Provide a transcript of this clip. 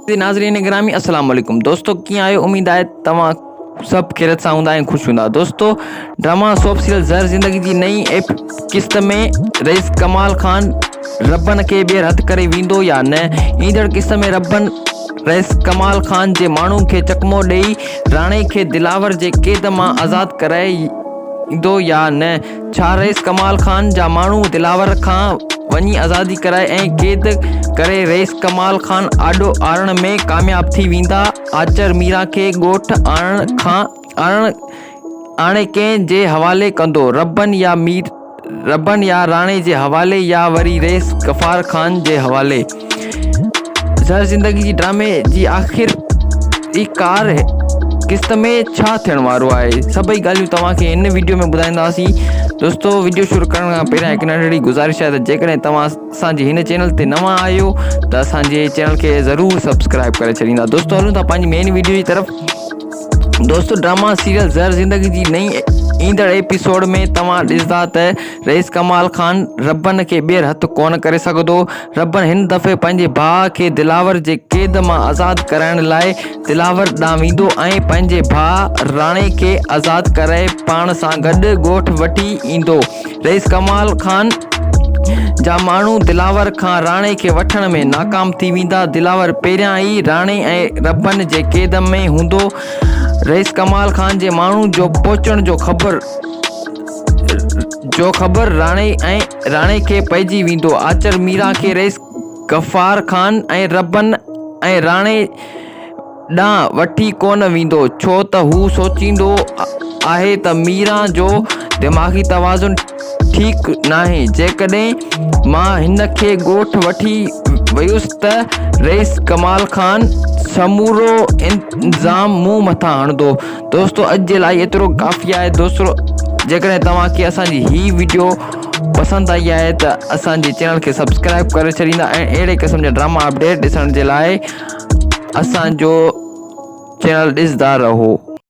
नाज़रीन गिरामी अस्सलाम वालेकुम दोस्तों, कीअं आहियो? उम्मीद आहे तव्हां सभु ख़ैरियत सां हूंदा ऐं ख़ुशि हूंदा। दोस्तों, ड्रामा सोप सीरियल ज़हर ज़िंदगी जी नई किस्त में रईस कमाल खान रब्बन खे ॿीहर हथु करे वेंदो या न? ईंदड़ किस्त में रब्बन रईस कमाल खान जे माण्हू खे चकमो ॾेई राणे खे दिलावर जे क़ैद मां आज़ादु कराए ईंदो या न? छा रईस कमाल खान जा माण्हू दिलावर खां वञी आज़ादी कराए ऐं क़ैद करे रईस कमाल खान आॾो आणण में कामयाब थी वेंदा? आचर मीरा खे ॻोठ आणे कंहिं जे हवाले कंदो? रब्बन या राणे जे हवाले या वरी रईस गफ़ार खान जे हवाले? ज़हर ज़िंदगी जी ड्रामे जी आख़िरकार किस्त में छा थियण वारो आहे, सभई ॻाल्हियूं तव्हांखे हिन वीडियो में ॿुधाईंदासीं। दोस्तों, वीडियो शुरू करण खां पहिरियां हिकु नंढड़ी गुज़ारिश आहे त जेकॾहिं तव्हां असांजे हिन चैनल ते नवां आहियो त असांजे चैनल खे ज़रूरु सब्सक्राइब करे छॾींदा। दोस्तों, हलूं था पंहिंजी मेन वीडियो जी तरफ़। दोस्तों, ड्रामा सीरियल ज़हर ज़िंदगी जी नई ईंदड़ एपिसोड में तव्हां ॾिसंदा त रईस कमाल खान रब्बन खे ॿीहर हथु कोन करे सघंदो। रब्बन हिन दफ़े पंहिंजे भाउ खे दिलावर जे क़ैद मां आज़ादु कराइण लाइ दिलावर ॾांहुं वेंदो ऐं पंहिंजे भाउ राणे खे आज़ादु कराए पाण सां गॾु ॻोठ वठी ईंदो। रईस कमाल खान जा माण्हू दिलावर खां राणे खे वठण में नाकाम थी वेंदा। दिलावर पहिरियां ई राणे ऐं रब्बन जे क़ैद में हूंदो। रईस कमाल खान जे माण्हू जो पहुचण जो ख़बर राणे खे पइजी वेंदो। आचर मीरा खे रईस गफ़ार खान ऐं रब्बन ऐं राणे ॾांहुं वठी कोन वेंदो, छो त हू सोचींदो आहे त मीरा जो दिमाग़ी तवाज़ुन ठीकु नाहे। जेकॾहिं मां हिन खे ॻोठ वठी वियुसि त रईस कमाल खान समूरो इंतज़ाम मूं मथां हणंदो। दोस्तों, अॼु जे लाइ एतिरो काफ़ी आहे। दोस्तों, जेकॾहिं तव्हांखे असांजी ही वीडियो पसंदि आई आहे त असांजे चैनल खे सब्सक्राइब करे छॾींदा ऐं अहिड़े क़िस्म जा ड्रामा अपडेट ॾिसण जे लाइ असांजो चैनल ॾिसंदा रहो।